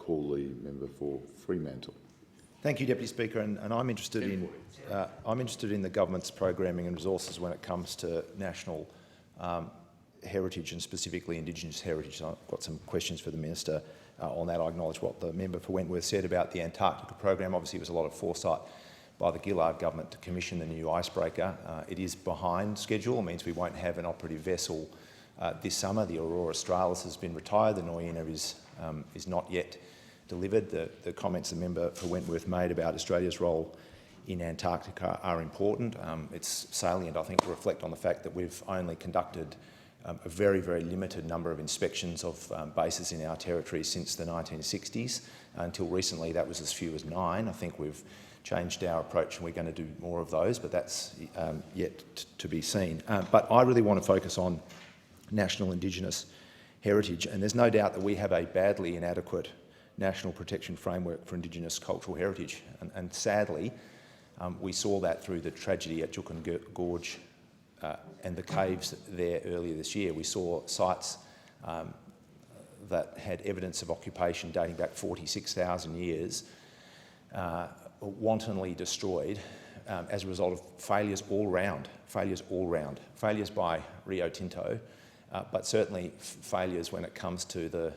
call the member for Fremantle. Thank you, Deputy Speaker, and I'm interested in the government's programming and resources when it comes to national heritage and specifically Indigenous heritage. So I've got some questions for the Minister on that. I acknowledge what the member for Wentworth said about the Antarctica program. Obviously, it was a lot of foresight by the Gillard government to commission the new icebreaker. It is behind schedule. It means we won't have an operative vessel this summer. The Aurora Australis has been retired. The Noyena is not yet delivered. The comments the member for Wentworth made about Australia's role in Antarctica are important. It's salient, I think, to reflect on the fact that we've only conducted a very, very limited number of inspections of bases in our territory since the 1960s. Until recently, that was as few as 9. I think we've changed our approach and we're going to do more of those, but that's yet to be seen. But I really want to focus on national Indigenous heritage, and there's no doubt that we have a badly inadequate national protection framework for Indigenous cultural heritage, and sadly we saw that through the tragedy at Juukan Gorge and the caves there earlier this year. We saw sites that had evidence of occupation dating back 46,000 years wantonly destroyed as a result of failures all round, failures by Rio Tinto, but certainly failures when it comes to the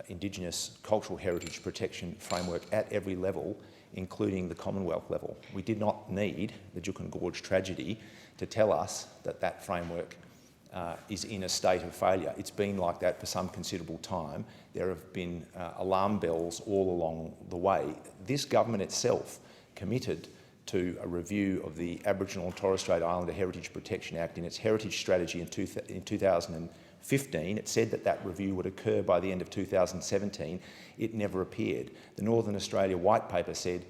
Indigenous cultural heritage protection framework at every level, including the Commonwealth level. We did not need the Juukan Gorge tragedy to tell us that that framework is in a state of failure. It's been like that for some considerable time. There have been alarm bells all along the way. This government itself committed to a review of the Aboriginal and Torres Strait Islander Heritage Protection Act in its heritage strategy in 2015. It said that that review would occur by the end of 2017. It never appeared. The Northern Australia White Paper said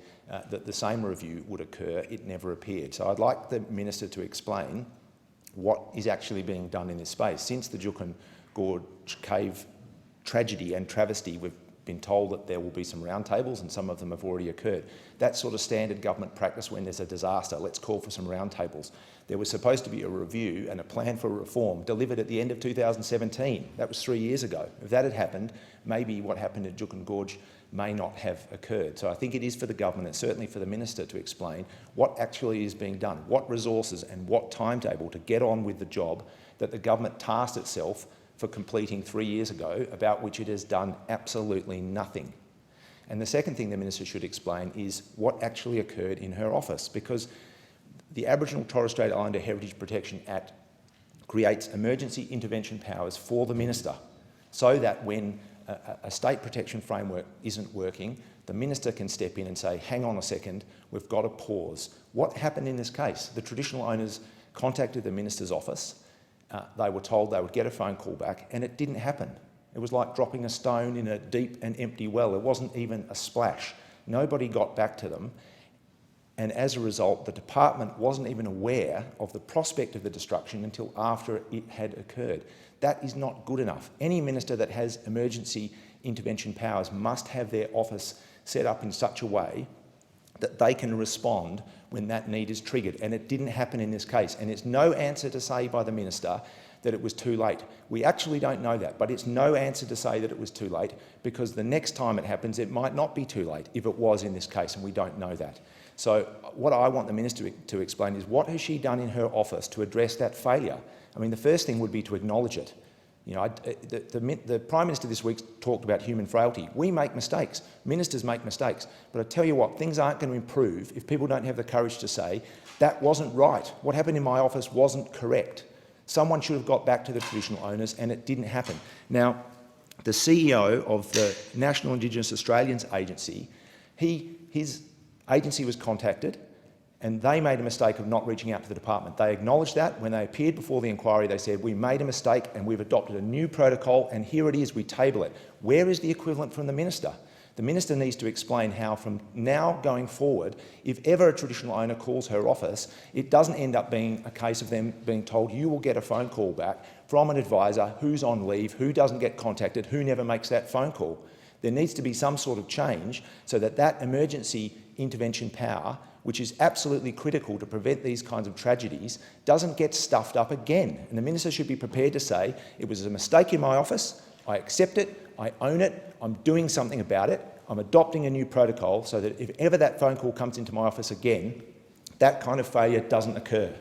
that the same review would occur. It never appeared. So I'd like the Minister to explain what is actually being done in this space. Since the Juukan Gorge cave tragedy and travesty, we've been told that there will be some roundtables, and some of them have already occurred. That's sort of standard government practice when there's a disaster. Let's call for some roundtables. There was supposed to be a review and a plan for reform delivered at the end of 2017. That was 3 years ago. If that had happened, maybe what happened at Juukan Gorge may not have occurred. So I think it is for the government and certainly for the Minister to explain what actually is being done, what resources and what timetable to get on with the job that the government tasked itself for completing 3 years ago, about which it has done absolutely nothing. And the second thing the Minister should explain is what actually occurred in her office, because the Aboriginal Torres Strait Islander Heritage Protection Act creates emergency intervention powers for the Minister, so that when a state protection framework isn't working, the Minister can step in and say, hang on a second, we've got to pause. What happened in this case? The traditional owners contacted the Minister's office. They were told they would get a phone call back, and it didn't happen. It was like dropping a stone in a deep and empty well. There wasn't even a splash. Nobody got back to them. And as a result, the department wasn't even aware of the prospect of the destruction until after it had occurred. That is not good enough. Any minister that has emergency intervention powers must have their office set up in such a way that they can respond when that need is triggered. And it didn't happen in this case. And it's no answer to say by the Minister that it was too late. We actually don't know that, but it's no answer to say that it was too late, because the next time it happens, it might not be too late if it was in this case, and we don't know that. So what I want the Minister to explain is, what has she done in her office to address that failure? I mean, the first thing would be to acknowledge it. You know, the Prime Minister this week talked about human frailty. We make mistakes. Ministers make mistakes. But I tell you what, things aren't going to improve if people don't have the courage to say, that wasn't right. What happened in my office wasn't correct. Someone should have got back to the traditional owners, and it didn't happen. Now, the CEO of the National Indigenous Australians Agency, his agency was contacted, and they made a mistake of not reaching out to the department. They acknowledged that. When they appeared before the inquiry, they said, we made a mistake and we've adopted a new protocol, and here it is, we table it. Where is the equivalent from the Minister? The Minister needs to explain how, from now going forward, if ever a traditional owner calls her office, it doesn't end up being a case of them being told, you will get a phone call back from an advisor who's on leave, who doesn't get contacted, who never makes that phone call. There needs to be some sort of change so that that emergency intervention power, which is absolutely critical to prevent these kinds of tragedies, doesn't get stuffed up again. And the Minister should be prepared to say, it was a mistake in my office, I accept it, I own it, I'm doing something about it, I'm adopting a new protocol so that if ever that phone call comes into my office again, that kind of failure doesn't occur.